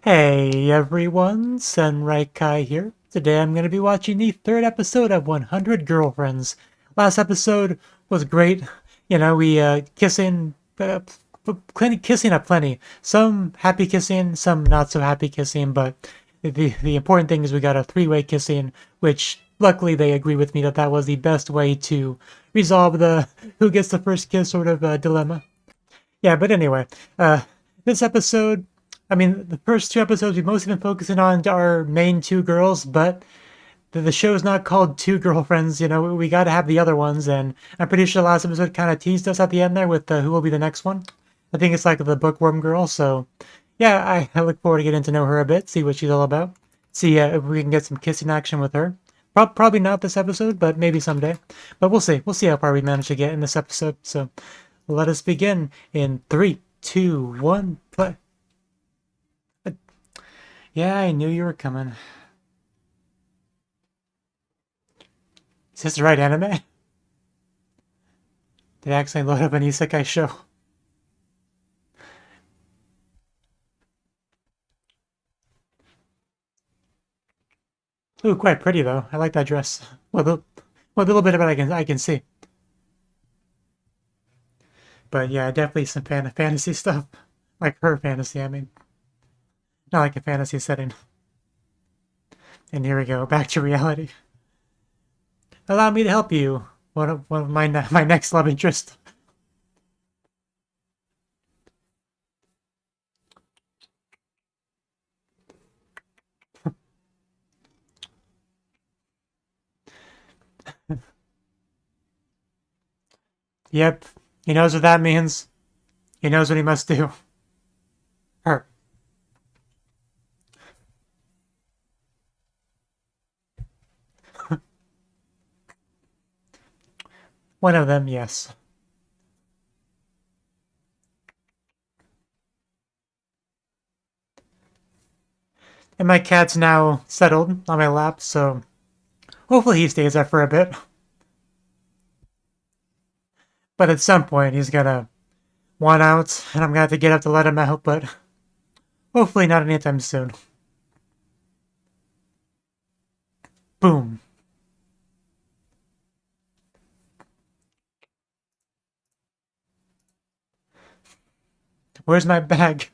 Hey everyone, Senrai Kai here. Today I'm going to be watching the third episode of 100 Girlfriends. Last episode was great. We kissing aplenty. Some happy kissing, some not so happy kissing, but the important thing is we got a three-way kissing, which luckily they agree with me that that was the best way to resolve the who gets the first kiss sort of dilemma. Yeah, but anyway, this episode, I mean, the first two episodes we've mostly been focusing on our main two girls, but the show's not called Two Girlfriends. We got to have the other ones, and I'm pretty sure the last episode kind of teased us at the end there with who will be the next one. I think it's like the bookworm girl, so yeah, I look forward to getting to know her a bit, see what she's all about, see if we can get some kissing action with her. Probably not this episode, but maybe someday. But we'll see. We'll see how far we manage to get in this episode. So let us begin in three, two, one, play. Yeah, I knew you were coming. Is this the right anime? Did I accidentally load up an isekai show? Ooh, quite pretty though. I like that dress. Well, a little bit of it I can see. But yeah, definitely some fantasy stuff. Like her fantasy, I mean. Not like a fantasy setting. And here we go, back to reality. Allow me to help you. One of my next love interest. Yep, he knows what that means. He knows what he must do. Her. One of them, yes. And my cat's now settled on my lap, so hopefully he stays there for a bit. But at some point he's gonna want out, and I'm gonna have to get up to let him out, but hopefully not anytime soon. Boom. Where's my bag?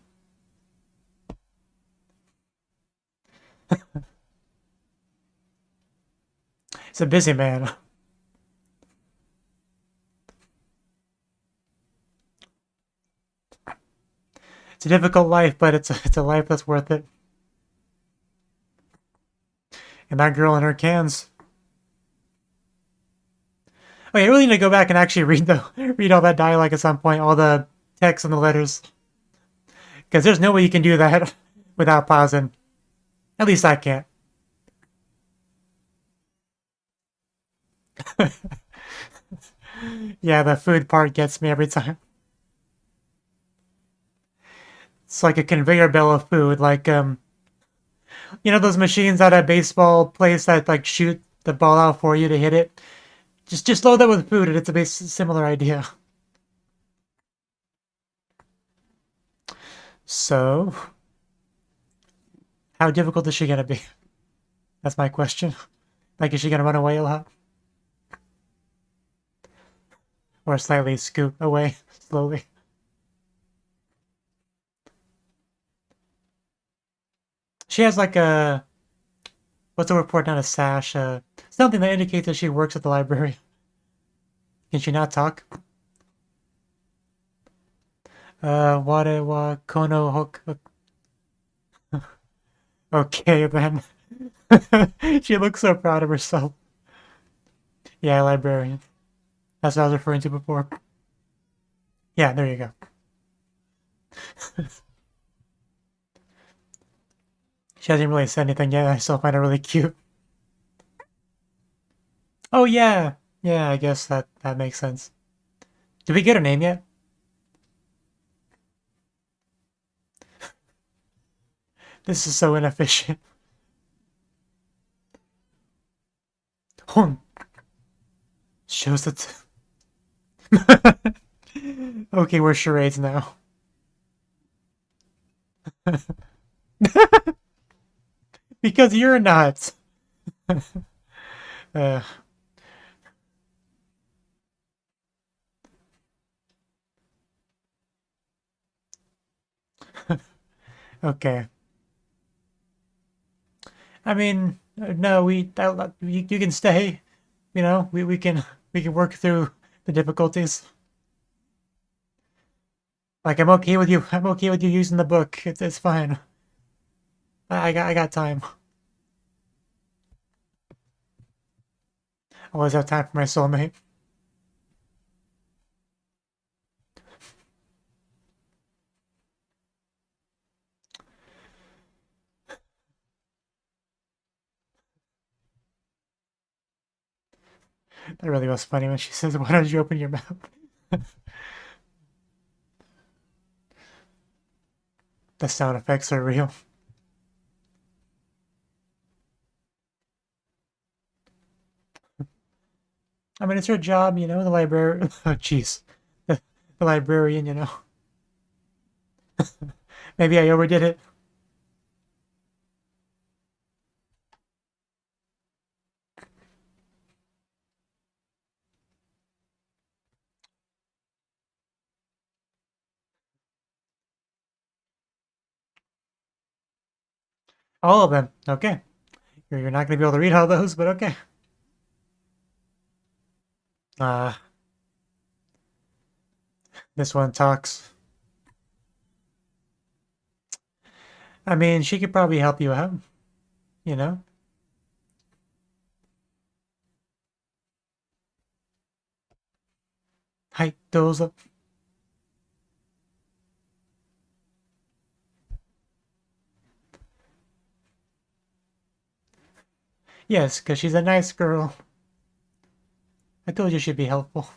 It's a busy man. It's a difficult life, but it's a life that's worth it. And that girl in her cans. Oh, yeah, I really need to go back and actually read all that dialogue at some point, all the text and the letters, because there's no way you can do that without pausing. At least I can't. Yeah, the food part gets me every time. It's like a conveyor belt of food, like those machines at a baseball place that like shoot the ball out for you to hit it. Just load that with food, and it's a similar idea. So, how difficult is she gonna be? That's my question. Like, is she gonna run away a lot, or slightly scoot away slowly? She has like a what's the report? Not a sash. Something that indicates that she works at the library. Can she not talk? Ware wa kono hok. Okay then. She looks so proud of herself. Yeah, librarian. That's what I was referring to before. Yeah, there you go. She hasn't really said anything yet. I still find her really cute. Oh yeah, yeah. I guess that makes sense. Did we get her name yet? This is so inefficient. Hon shows that. Okay, we're charades now. Because you're not. uh, okay. I mean, no, you can stay. You know, we can work through the difficulties. Like I'm okay with you. I'm okay with you using the book. It's fine. I got time. I always have time for my soulmate. That really was funny when she says, "Why don't you open your mouth?" The sound effects are real. I mean, it's her job, you know. The librarian. Oh, jeez, the librarian, you know. Maybe I overdid it. All of them. Okay. You're not going to be able to read all those, but okay. Uh, this one talks. I mean, she could probably help you out, you know? Hi, those up. Yes, because she's a nice girl. I told you she'd be helpful.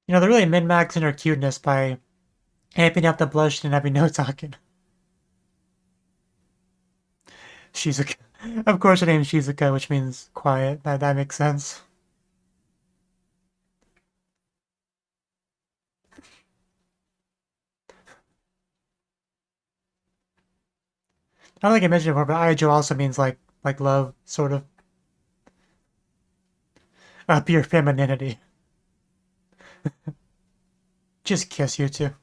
You know, they're really min-maxing her cuteness by amping up the blush and having no talking. Shizuka. Of course her name's Shizuka, which means quiet. That makes sense. I don't think I mentioned it before, but Aijo also means like love, sort of. Pure femininity. Just kiss you two.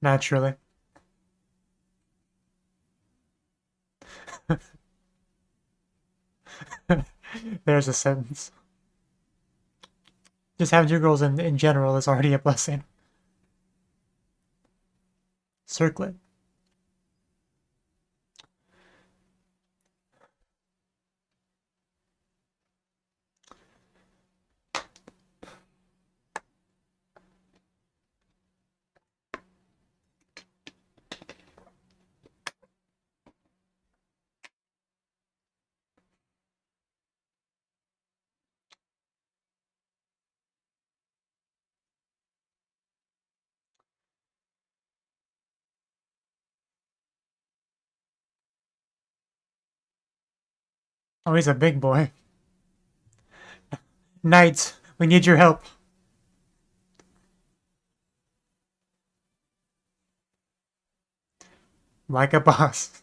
Naturally. There's a sentence. Just having two girls in general is already a blessing. Circlet. Oh, he's a big boy. Knight, we need your help. Like a boss.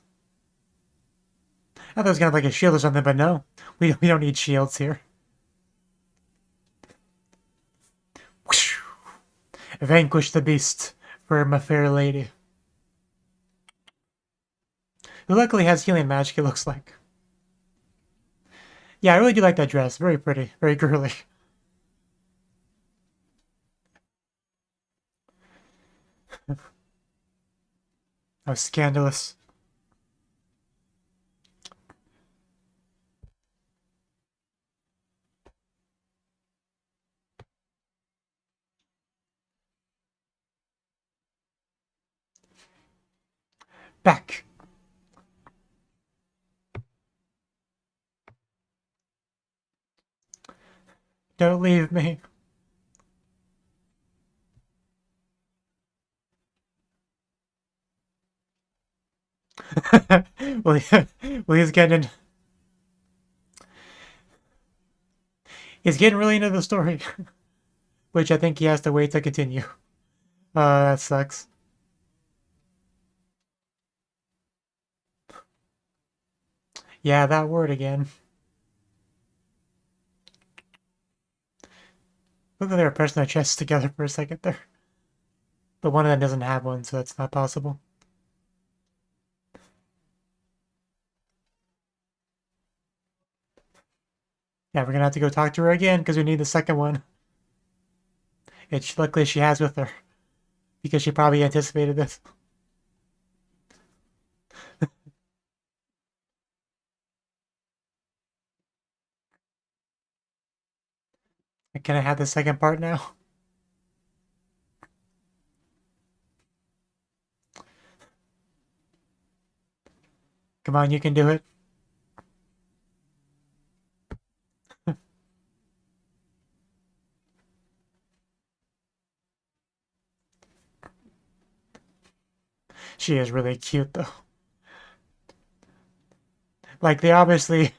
I thought it was gonna have like a shield or something, but no. We don't need shields here. Vanquish the beast for my fair lady. Who luckily has healing magic, it looks like. Yeah, I really do like that dress. Very pretty. Very girly. How scandalous. Back. Don't leave me. well, well, he's getting really into the story, which I think he has to wait to continue. That sucks. Yeah, that word again. Look like they were pressing their chests together for a second there. But one of them doesn't have one, so that's not possible. Yeah, we're gonna have to go talk to her again because we need the second one. Which luckily she has with her because she probably anticipated this. Can I have the second part now? Come on, you can do it. She is really cute though. Like they obviously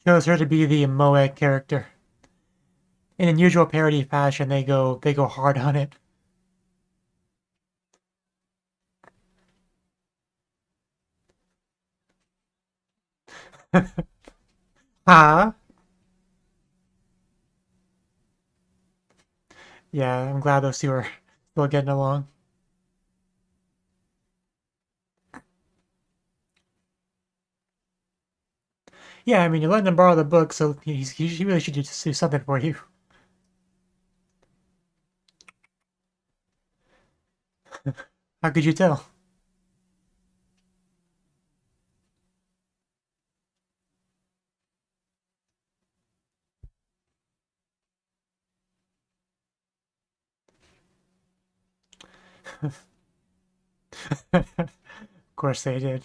chose her to be the Moe character. In unusual parody fashion, they go hard on it. Huh? Yeah, I'm glad those two are still getting along. Yeah, I mean, you're letting him borrow the book, so he really should just do something for you. How could you tell? Of course they did.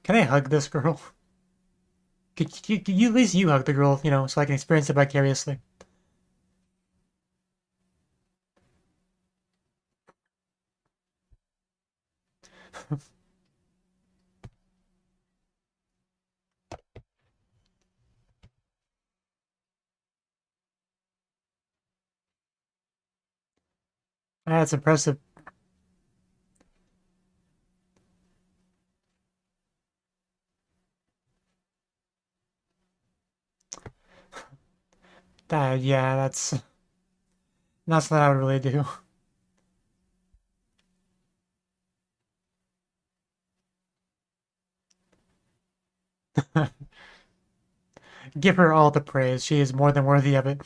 Can I hug this girl? Could you at least you hug the girl, so I can experience it vicariously? That's impressive. Yeah, that's what I would really do. Give her all the praise. She is more than worthy of it.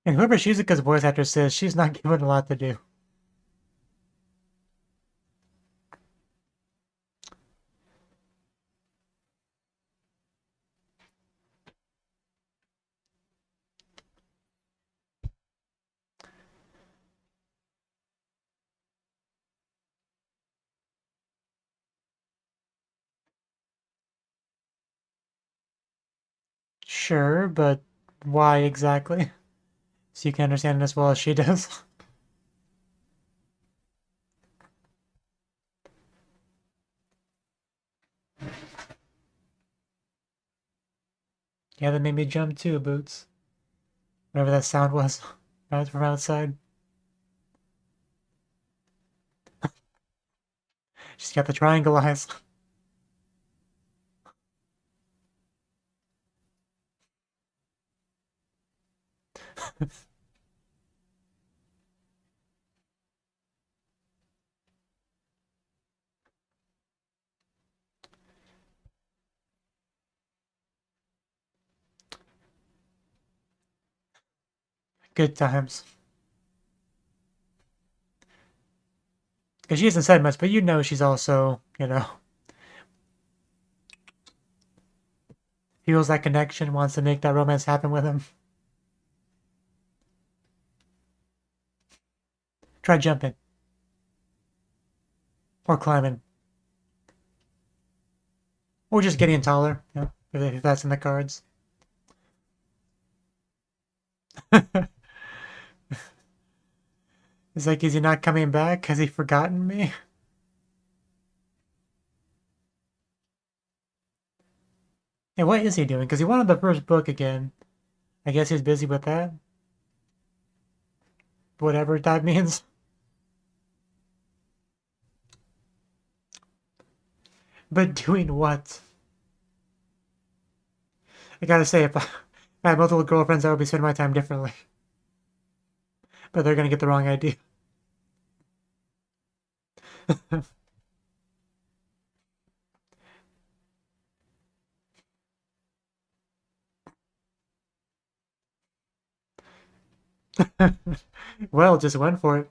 And whoever Shizuka's voice actress is, she's not given a lot to do. Sure, but why exactly? So you can understand it as well as she does. Yeah, that made me jump too, Boots. Whatever that sound was. Right from outside. She's got the triangle eyes. Good times. Because she hasn't said much, but you know she's also, feels that connection, wants to make that romance happen with him. Try jumping. Or climbing. Or just getting taller, if that's in the cards. It's like, is he not coming back? Has he forgotten me? And what is he doing? Because he wanted the first book again. I guess he's busy with that. Whatever that means. But doing what? I gotta say, if I had multiple girlfriends, I would be spending my time differently. But they're gonna get the wrong idea. Well, just went for it.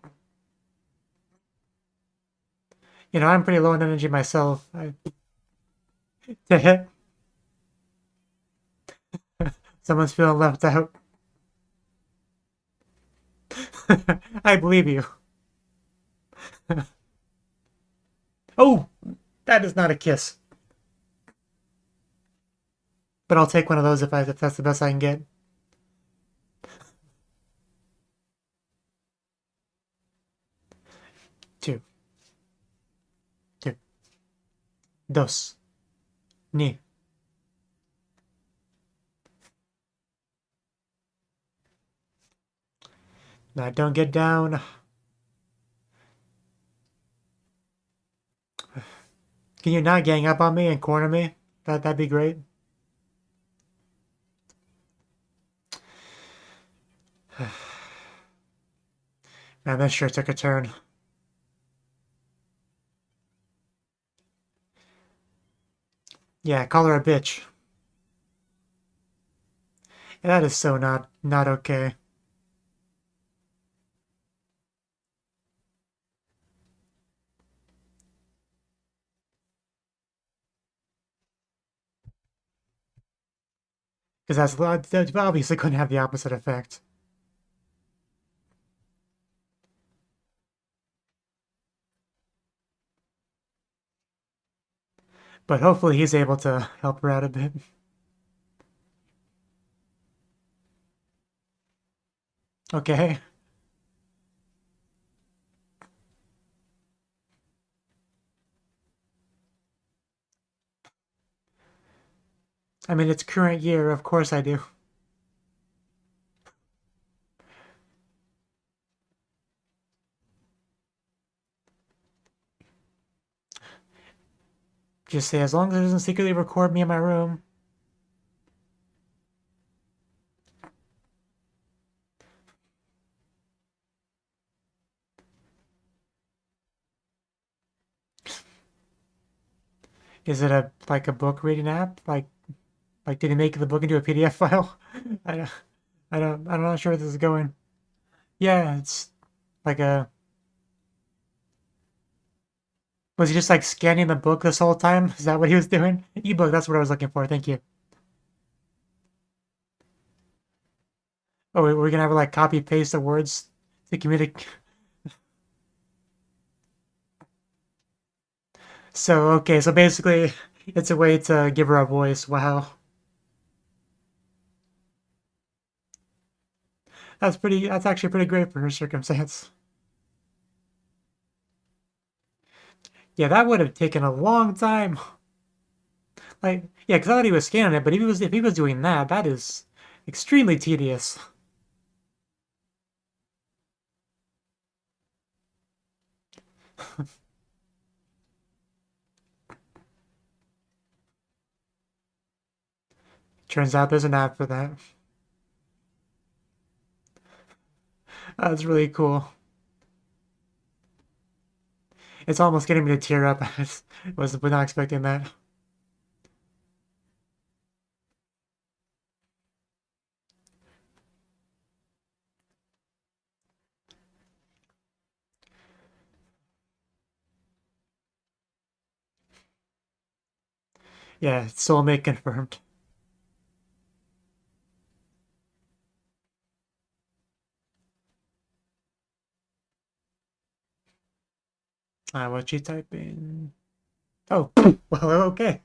I'm pretty low in energy myself. Someone's feeling left out. I believe you. Oh, that is not a kiss. But I'll take one of those if that's the best I can get. Two, two, dos, ni. Now don't get down. Can you not gang up on me and corner me? That'd be great. Man, this sure took a turn. Yeah, call her a bitch. That is so not okay. Because that's obviously going to have the opposite effect. But hopefully he's able to help her out a bit. Okay. I mean, it's current year, of course I do. Just say, as long as it doesn't secretly record me in my room. Is it like a book reading app? Like did he make the book into a PDF file? I don't, I'm not sure where this is going. Yeah, it's like a. Was he just like scanning the book this whole time? Is that what he was doing? Ebook, that's what I was looking for. Thank you. Oh, we're gonna have like copy paste the words to communicate. So okay, so basically, it's a way to give her a voice. Wow, that's pretty. That's actually pretty great for her circumstance. Yeah, that would have taken a long time. Like, yeah, because I thought he was scanning it, but if he was doing that, that is extremely tedious. Turns out there's an app for that. That's really cool. It's almost getting me to tear up. I was not expecting that. Yeah, soulmate confirmed. What's she typing? Oh, well, okay.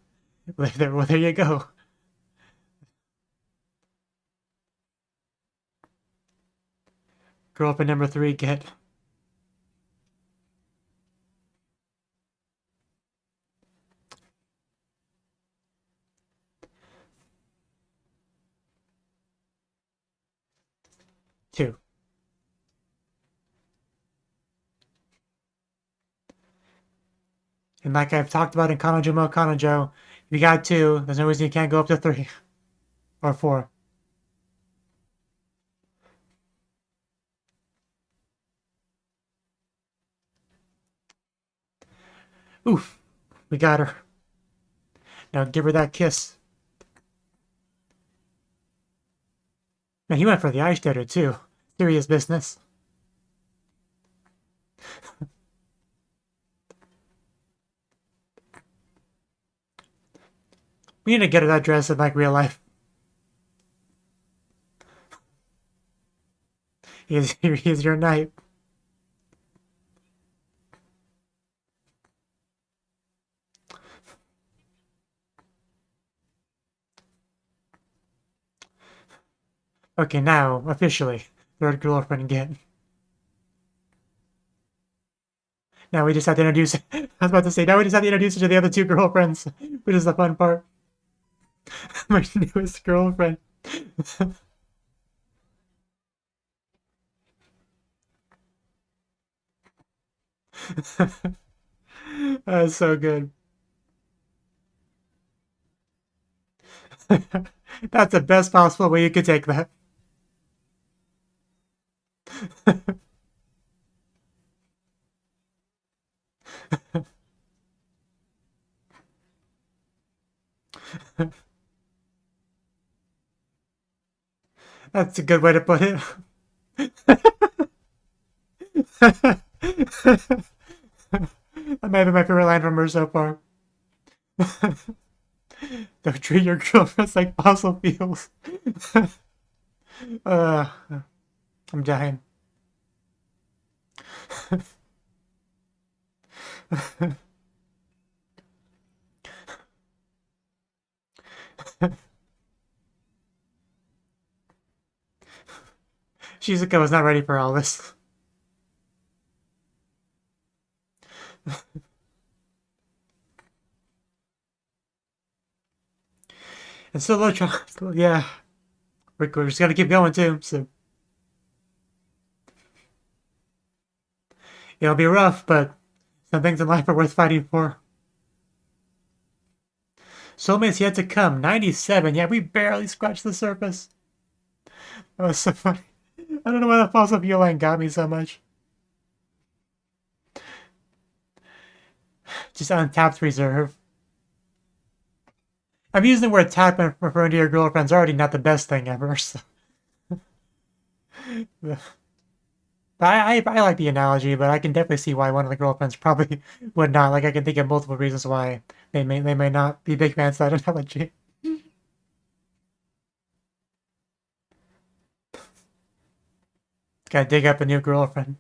Well, there you go. Girlfriend number 3, get. Two. And like I've talked about in Kanojo, if you got 2, there's no reason you can't go up to 3 or 4. Oof, we got her. Now give her that kiss. Man, he went for the eye stutter too. Serious business. We need to get her that dress in like real life. He's your knight. Okay, now, officially, third girlfriend again. Now we just have to introduce I was about to say, now we just have to introduce her to the other 2 girlfriends, which is the fun part. My newest girlfriend. That's so good. That's the best possible way you could take that. That's a good way to put it. That might be my favorite line from her so far. Don't treat your girlfriends like fossil fuels. I'm dying. Shizuka was not ready for all this. And so low, yeah, we're just gonna keep going too. So it'll be rough, but some things in life are worth fighting for. Soulmates yet to come. 97. Yeah, we barely scratched the surface. That was so funny. I don't know why that fossil fuel line got me so much. Just untapped reserve. I'm using the word tap when referring to your girlfriend's already not the best thing ever. So. But I like the analogy, but I can definitely see why one of the girlfriends probably would not. Like I can think of multiple reasons why they may not be big fans of that analogy. Gotta dig up a new girlfriend.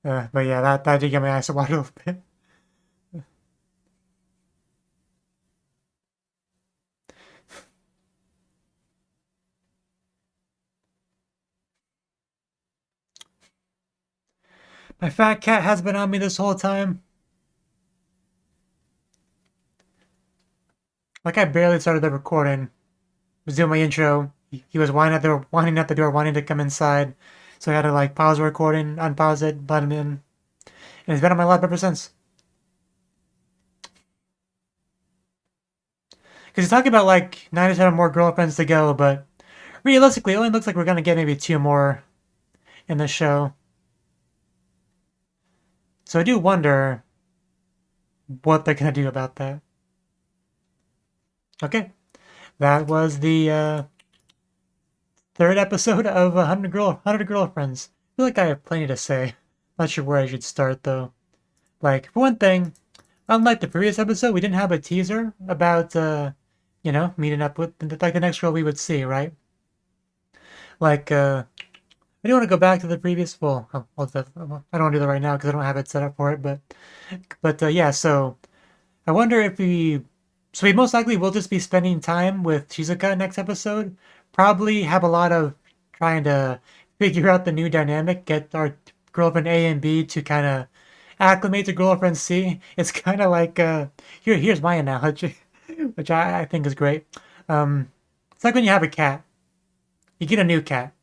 But yeah, that did get my eyes water a little bit. My fat cat has been on me this whole time. Like I barely started the recording. Was doing my intro. He was whining at the door, wanting to come inside. So I had to like pause the recording, unpause it, let him in. And he's been on my lap ever since. Because he's talking about like 97 more girlfriends to go, but realistically, it only looks like we're gonna get maybe 2 more in the show. So I do wonder what they're gonna do about that. Okay, that was the 3rd episode of 100 Girlfriends. I feel like I have plenty to say. Not sure where I should start though. Like for one thing, unlike the previous episode, we didn't have a teaser about meeting up with like the next girl we would see, right? Like I do want to go back to the previous. Well, I don't want to do that right now because I don't have it set up for it. But yeah. So I wonder if we. So we most likely will just be spending time with Shizuka next episode. Probably have a lot of trying to figure out the new dynamic, get our girlfriend A and B to kind of acclimate to girlfriend C. It's kind of like here's my analogy, which I think is great. It's like when you have a cat. You get a new cat.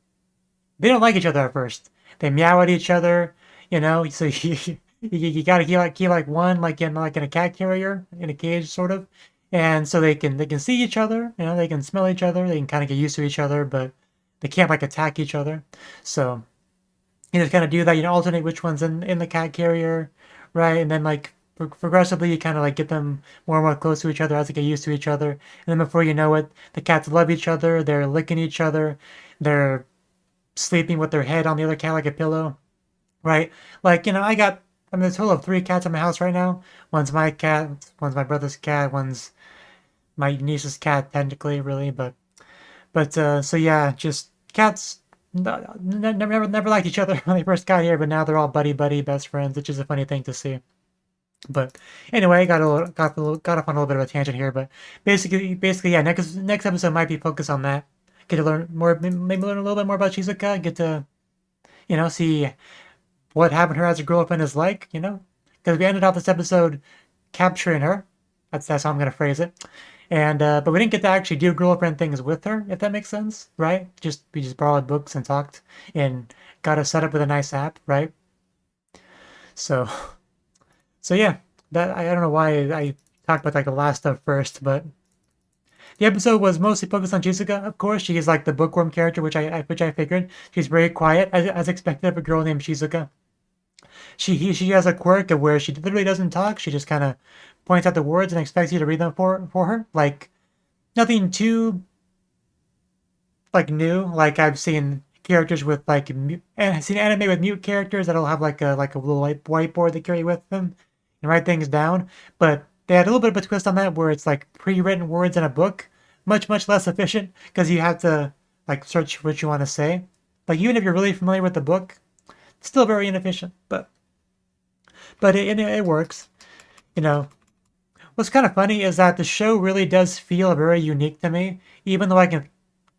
They don't like each other at first. They meow at each other, So you gotta keep like one like in a cat carrier in a cage sort of, and so they can see each other, they can smell each other, they can kind of get used to each other, but they can't like attack each other. So you just kind of do that. You alternate which one's in the cat carrier, right? And then like progressively you kind of like get them more and more close to each other as they get used to each other. And then before you know it, the cats love each other. They're licking each other. They're sleeping with their head on the other cat like a pillow, right? Like, I'm a total of three cats in my house right now. One's my cat, one's my brother's cat, one's my niece's cat, technically, really. But so yeah, just cats never liked each other when they first got here, but now they're all buddy best friends, which is a funny thing to see. But anyway, got off on a little bit of a tangent here, but basically, yeah. Next episode might be focused on that. Get to learn more, maybe learn a little bit more about Shizuka. Get to see what having her as a girlfriend is like. Because we ended off this episode capturing her. That's how I'm gonna phrase it. And but we didn't get to actually do girlfriend things with her, if that makes sense, right? We just borrowed books and talked and got us set up with a nice app, right? So so yeah, that I don't know why I talked about like the last stuff first, but the episode was mostly focused on Shizuka. Of course, she is like the bookworm character, which I figured. She's very quiet, as expected of a girl named Shizuka. She has a quirk of where she literally doesn't talk. She just kind of points out the words and expects you to read them for her. Like nothing too like new. Like I've seen characters with like and I've seen anime with mute characters that'll have like a little whiteboard they carry with them and write things down. But they had a little bit of a twist on that where it's like pre-written words in a book, much less efficient because you have to like search what you want to say. Like even if you're really familiar with the book, it's still very inefficient. But it works. You know, what's kind of funny is that the show really does feel very unique to me, even though I can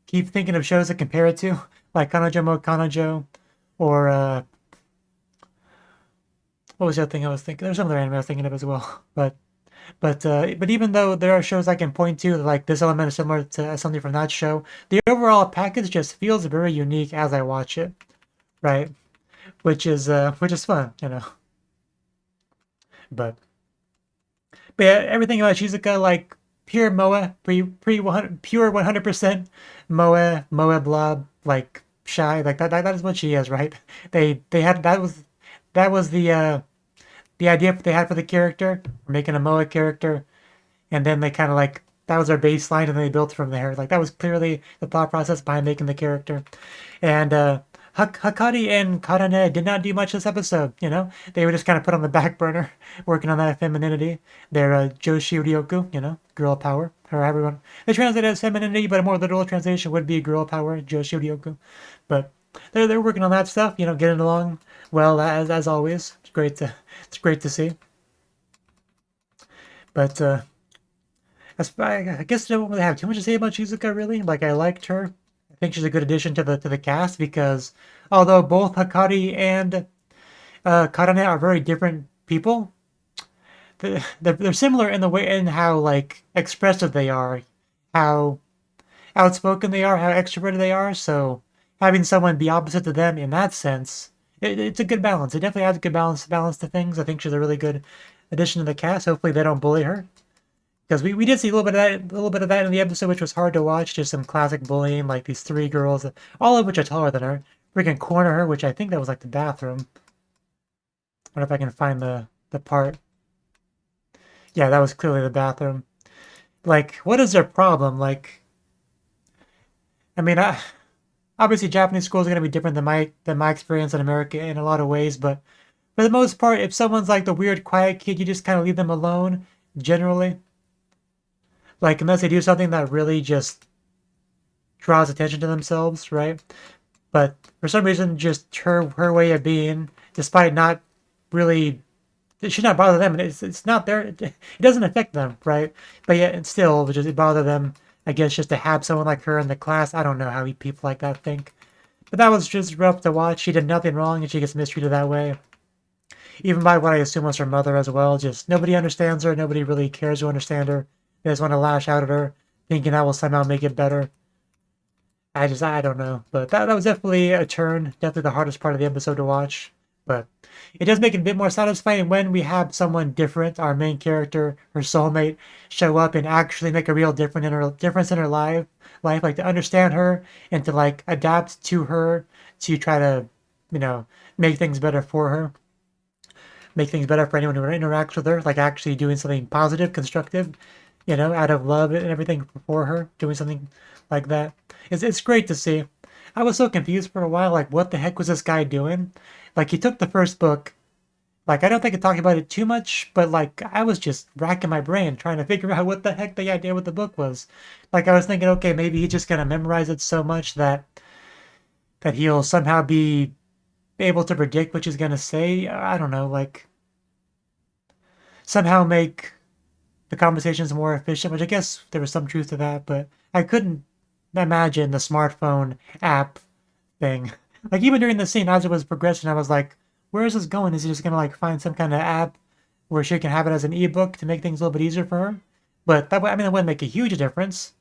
keep thinking of shows to compare it to, like Kanojo mo Kanojo, or what was the other thing I was thinking? There's some other anime I was thinking of as well. But even though there are shows I can point to, like this element is similar to something from that show, the overall package just feels very unique as I watch it, right? Which is fun. But but yeah, everything about Shizuka, like pure Moe, pure 100% Moe blob, like shy, like that is what she is, right? They had that was the idea they had for the character, making a Moe character, and then they kind of like that was their baseline, and they built from there. Like that was clearly the thought process behind making the character, and Hakari and Karane did not do much this episode. They were just kind of put on the back burner, working on that femininity. Their Joshi Ryoku, girl power, or everyone. They translate it as femininity, but a more literal translation would be girl power, Joshi Ryoku. But they're working on that stuff. Getting along well as always. It's great to see. But I guess I don't really have too much to say about Shizuka really. Like I liked her. I think she's a good addition to the cast because although both Hakari and Karane are very different people, they're similar in the way in how like expressive they are, how outspoken they are, how extroverted they are. So having someone be opposite to them in that sense, it's a good balance. It definitely adds a good balance to things. I think she's a really good addition to the cast. Hopefully they don't bully her. Because we did see a little bit of that in the episode, which was hard to watch. Just some classic bullying, like these three girls, all of which are taller than her, freaking corner her, which I think that was like the bathroom. I wonder if I can find the part. Yeah, that was clearly the bathroom. Like, what is their problem? Like, I mean, obviously Japanese schools are gonna be different than my experience in America in a lot of ways, but for the most part, if someone's like the weird quiet kid, you just kind of leave them alone. Generally, like unless they do something that really just draws attention to themselves, right? but for some reason, just her way of being, despite not really, it should not bother them. It's not their, it doesn't affect them, right? But yet, it still, it bother them. I guess just to have someone like her in the class. I don't know how people like that think. But that was just rough to watch. She did nothing wrong, and she gets mistreated that way. Even by what I assume was her mother as well. Just nobody understands her. Nobody really cares to understand her. They just want to lash out at her, thinking that will somehow make it better. I don't know. But that was definitely a turn. Definitely the hardest part of the episode to watch. But it does make it a bit more satisfying when we have someone different, our main character, her soulmate, show up and actually make a real difference in her life, like to understand her and to like adapt to her to try to, you know, make things better for her, make things better for anyone who interacts with her, like actually doing something positive, constructive, out of love and everything for her, doing something like that. It's great to see. I was so confused for a while, like what the heck was this guy doing? Like he took the first book, like I don't think I talked about it too much, but like I was just racking my brain trying to figure out what the heck the idea with the book was. Like I was thinking, okay, maybe he's just gonna memorize it so much that he'll somehow be able to predict what she's gonna say. I don't know, like somehow make the conversations more efficient, which I guess there was some truth to that, but I couldn't imagine the smartphone app thing. Like even during the scene as it was progressing, I was like, where is this going? Is he just gonna like find some kind of app where she can have it as an ebook to make things a little bit easier for her? But that wouldn't make a huge difference.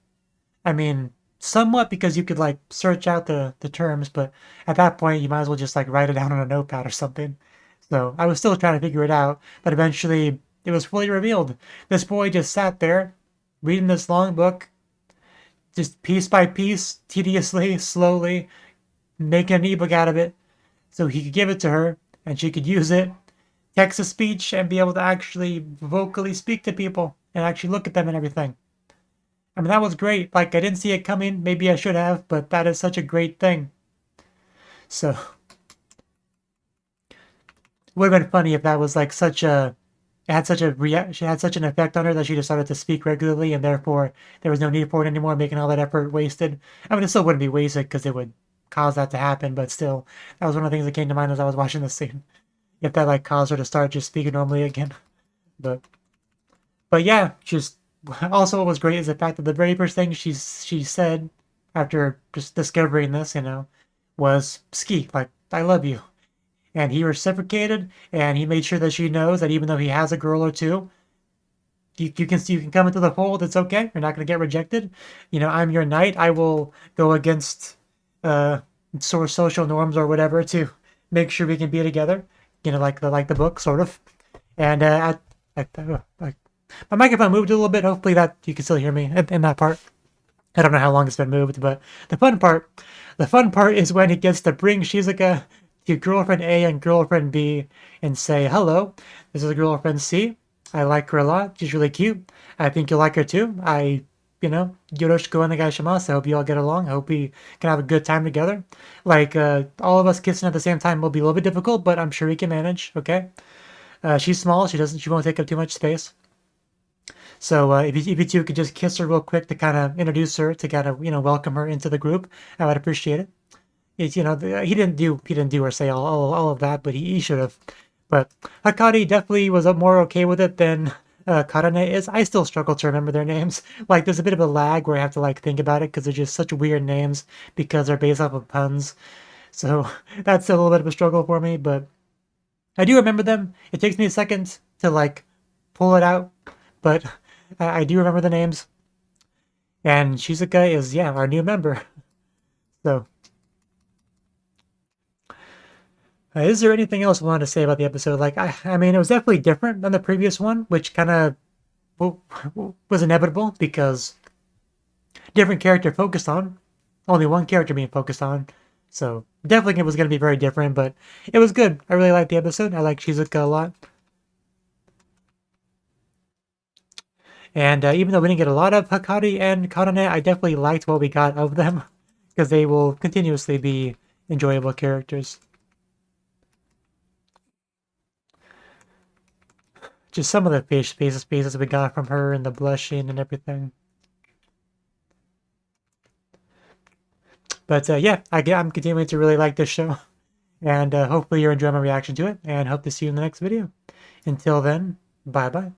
I mean, somewhat because you could like search out the terms, but at that point you might as well just like write it down on a notepad or something. So I was still trying to figure it out, but eventually it was fully revealed. This boy just sat there reading this long book, just piece by piece, tediously, slowly, making an ebook out of it so he could give it to her and she could use it, text to speech, and be able to actually vocally speak to people and actually look at them and everything. I mean, that was great. Like, I didn't see it coming. Maybe I should have, but that is such a great thing. So, it would have been funny if that was like such a. It had such a she had such an effect on her that she decided to speak regularly, and therefore there was no need for it anymore, making all that effort wasted. I mean, it still wouldn't be wasted because it would cause that to happen, but still, that was one of the things that came to mind as I was watching the scene. If that like caused her to start just speaking normally again, but yeah, just also what was great is the fact that the very first thing she said after just discovering this, was ski, like I love you, and he reciprocated, and he made sure that she knows that even though he has a girl or two, you can come into the fold. It's okay. You're not going to get rejected. I'm your knight. I will go against uh sort of social norms or whatever to make sure we can be together. Like the book, sort of. And my microphone moved a little bit. Hopefully that you can still hear me in that part. I don't know how long it's been moved, but the fun part is when he gets to bring Shizuka to girlfriend A and girlfriend B and say, hello, this is girlfriend C. I like her a lot. She's really cute. I think you'll like her too. Yoroshiku onegaishimasu. I hope you all get along. I hope we can have a good time together. Like, all of us kissing at the same time will be a little bit difficult, but I'm sure we can manage, okay? She's small. She won't take up too much space. So if you two could just kiss her real quick to kind of introduce her, to kind of welcome her into the group, I would appreciate it. He didn't do or say all of that, but he should have. But Hakari definitely was more okay with it than Karane is. I still struggle to remember their names. Like there's a bit of a lag where I have to like think about it because they're just such weird names because they're based off of puns. So that's a little bit of a struggle for me, but I do remember them. It takes me a second to like pull it out, but I do remember the names. And Shizuka is, yeah, our new member. So, is there anything else I wanted to say about the episode? Like, I mean, it was definitely different than the previous one, which kind of was inevitable because different character focused on, only one character being focused on. So, definitely it was going to be very different, but it was good. I really liked the episode. I like Shizuka a lot. And even though we didn't get a lot of Hakari and Karane, I definitely liked what we got of them because they will continuously be enjoyable characters. Just some of the faces we got from her and the blushing and everything. But yeah, I'm continuing to really like this show. And hopefully you're enjoying my reaction to it. And hope to see you in the next video. Until then, bye-bye.